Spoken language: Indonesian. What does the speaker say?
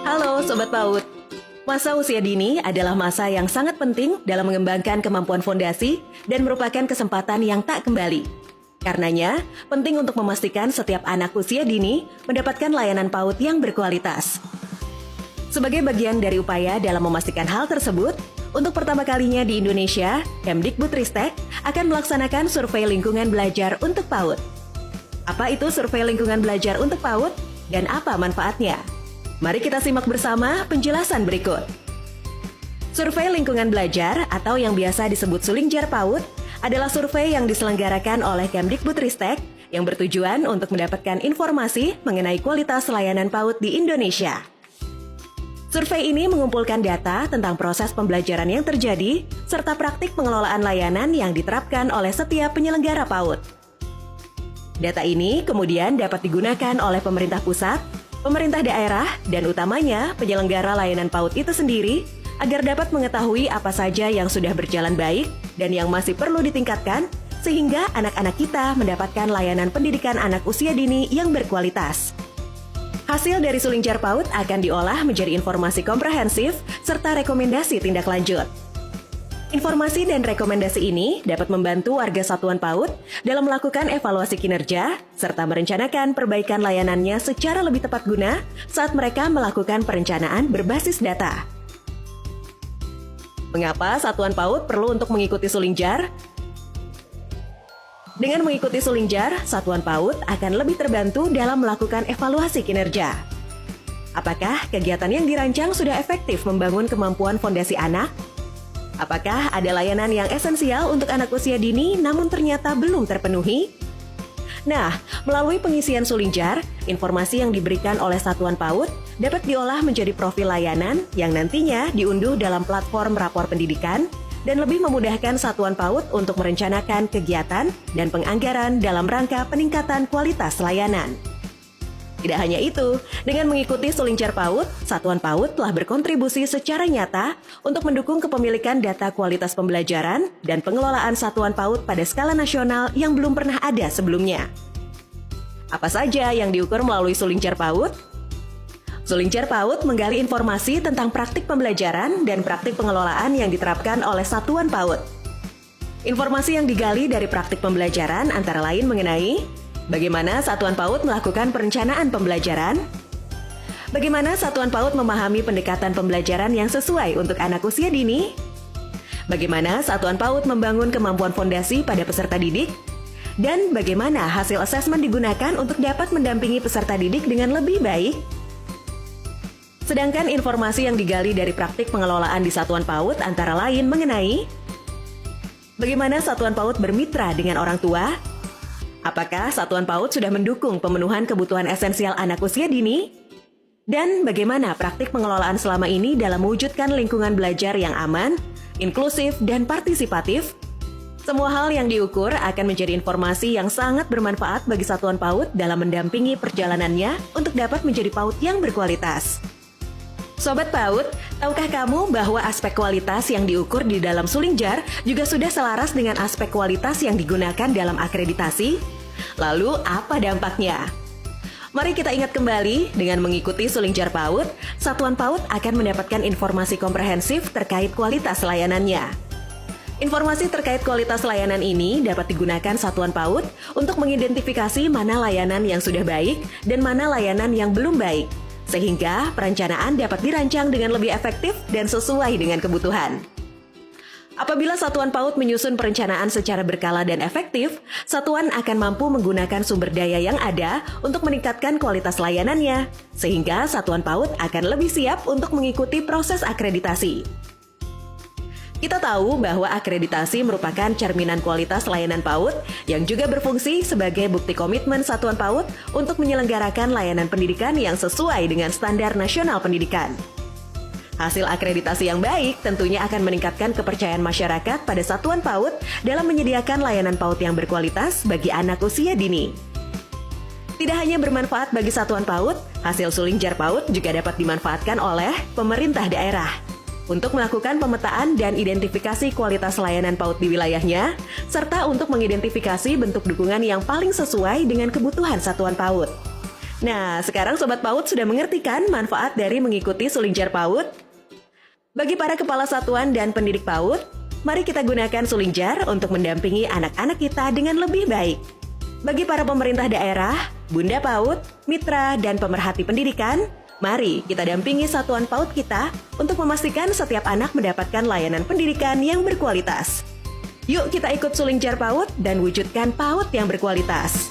Halo Sobat PAUD, masa usia dini adalah masa yang sangat penting dalam mengembangkan kemampuan fondasi dan merupakan kesempatan yang tak kembali. Karenanya, penting untuk memastikan setiap anak usia dini mendapatkan layanan PAUD yang berkualitas. Sebagai bagian dari upaya dalam memastikan hal tersebut, untuk pertama kalinya di Indonesia, Kemdikbudristek akan melaksanakan survei lingkungan belajar untuk PAUD. Apa itu survei lingkungan belajar untuk PAUD dan apa manfaatnya? Mari kita simak bersama penjelasan berikut. Survei lingkungan belajar atau yang biasa disebut Sulingjar PAUD adalah survei yang diselenggarakan oleh Kemdikbudristek yang bertujuan untuk mendapatkan informasi mengenai kualitas layanan PAUD di Indonesia. Survei ini mengumpulkan data tentang proses pembelajaran yang terjadi serta praktik pengelolaan layanan yang diterapkan oleh setiap penyelenggara PAUD. Data ini kemudian dapat digunakan oleh pemerintah pusat, pemerintah daerah, dan utamanya penyelenggara layanan PAUD itu sendiri agar dapat mengetahui apa saja yang sudah berjalan baik dan yang masih perlu ditingkatkan sehingga anak-anak kita mendapatkan layanan pendidikan anak usia dini yang berkualitas. Hasil dari Sulingjar PAUD akan diolah menjadi informasi komprehensif serta rekomendasi tindak lanjut. Informasi dan rekomendasi ini dapat membantu warga satuan PAUD dalam melakukan evaluasi kinerja serta merencanakan perbaikan layanannya secara lebih tepat guna saat mereka melakukan perencanaan berbasis data. Mengapa satuan PAUD perlu untuk mengikuti Sulingjar? Dengan mengikuti Sulingjar, satuan PAUD akan lebih terbantu dalam melakukan evaluasi kinerja. Apakah kegiatan yang dirancang sudah efektif membangun kemampuan fondasi anak? Apakah ada layanan yang esensial untuk anak usia dini namun ternyata belum terpenuhi? Nah, melalui pengisian Sulingjar, informasi yang diberikan oleh satuan PAUD dapat diolah menjadi profil layanan yang nantinya diunduh dalam platform rapor pendidikan dan lebih memudahkan satuan PAUD untuk merencanakan kegiatan dan penganggaran dalam rangka peningkatan kualitas layanan. Tidak hanya itu, dengan mengikuti Sulingjar PAUD, satuan PAUD telah berkontribusi secara nyata untuk mendukung kepemilikan data kualitas pembelajaran dan pengelolaan satuan PAUD pada skala nasional yang belum pernah ada sebelumnya. Apa saja yang diukur melalui Sulingjar PAUD? Sulingjar PAUD menggali informasi tentang praktik pembelajaran dan praktik pengelolaan yang diterapkan oleh satuan PAUD. Informasi yang digali dari praktik pembelajaran antara lain mengenai bagaimana satuan PAUD melakukan perencanaan pembelajaran, bagaimana satuan PAUD memahami pendekatan pembelajaran yang sesuai untuk anak usia dini, bagaimana satuan PAUD membangun kemampuan fondasi pada peserta didik, dan bagaimana hasil asesmen digunakan untuk dapat mendampingi peserta didik dengan lebih baik. Sedangkan informasi yang digali dari praktik pengelolaan di satuan PAUD antara lain mengenai bagaimana satuan PAUD bermitra dengan orang tua, apakah satuan PAUD sudah mendukung pemenuhan kebutuhan esensial anak usia dini, dan bagaimana praktik pengelolaan selama ini dalam mewujudkan lingkungan belajar yang aman, inklusif, dan partisipatif. Semua hal yang diukur akan menjadi informasi yang sangat bermanfaat bagi satuan PAUD dalam mendampingi perjalanannya untuk dapat menjadi PAUD yang berkualitas. Sobat PAUD, tahukah kamu bahwa aspek kualitas yang diukur di dalam Sulingjar juga sudah selaras dengan aspek kualitas yang digunakan dalam akreditasi? Lalu, apa dampaknya? Mari kita ingat kembali, dengan mengikuti Sulingjar PAUD, satuan PAUD akan mendapatkan informasi komprehensif terkait kualitas layanannya. Informasi terkait kualitas layanan ini dapat digunakan satuan PAUD untuk mengidentifikasi mana layanan yang sudah baik dan mana layanan yang belum baik, sehingga perencanaan dapat dirancang dengan lebih efektif dan sesuai dengan kebutuhan. Apabila satuan PAUD menyusun perencanaan secara berkala dan efektif, satuan akan mampu menggunakan sumber daya yang ada untuk meningkatkan kualitas layanannya, sehingga satuan PAUD akan lebih siap untuk mengikuti proses akreditasi. Kita tahu bahwa akreditasi merupakan cerminan kualitas layanan PAUD yang juga berfungsi sebagai bukti komitmen satuan PAUD untuk menyelenggarakan layanan pendidikan yang sesuai dengan standar nasional pendidikan. Hasil akreditasi yang baik tentunya akan meningkatkan kepercayaan masyarakat pada satuan PAUD dalam menyediakan layanan PAUD yang berkualitas bagi anak usia dini. Tidak hanya bermanfaat bagi satuan PAUD, hasil Sulingjar PAUD juga dapat dimanfaatkan oleh pemerintah daerah untuk melakukan pemetaan dan identifikasi kualitas layanan PAUD di wilayahnya, serta untuk mengidentifikasi bentuk dukungan yang paling sesuai dengan kebutuhan satuan PAUD. Nah, sekarang Sobat PAUD sudah mengerti kan manfaat dari mengikuti Suling-Jar PAUD? Bagi para kepala satuan dan pendidik PAUD, mari kita gunakan Suling-Jar untuk mendampingi anak-anak kita dengan lebih baik. Bagi para pemerintah daerah, Bunda PAUD, mitra, dan pemerhati pendidikan, mari kita dampingi satuan PAUD kita untuk memastikan setiap anak mendapatkan layanan pendidikan yang berkualitas. Yuk kita ikut Suling-Jar PAUD dan wujudkan PAUD yang berkualitas.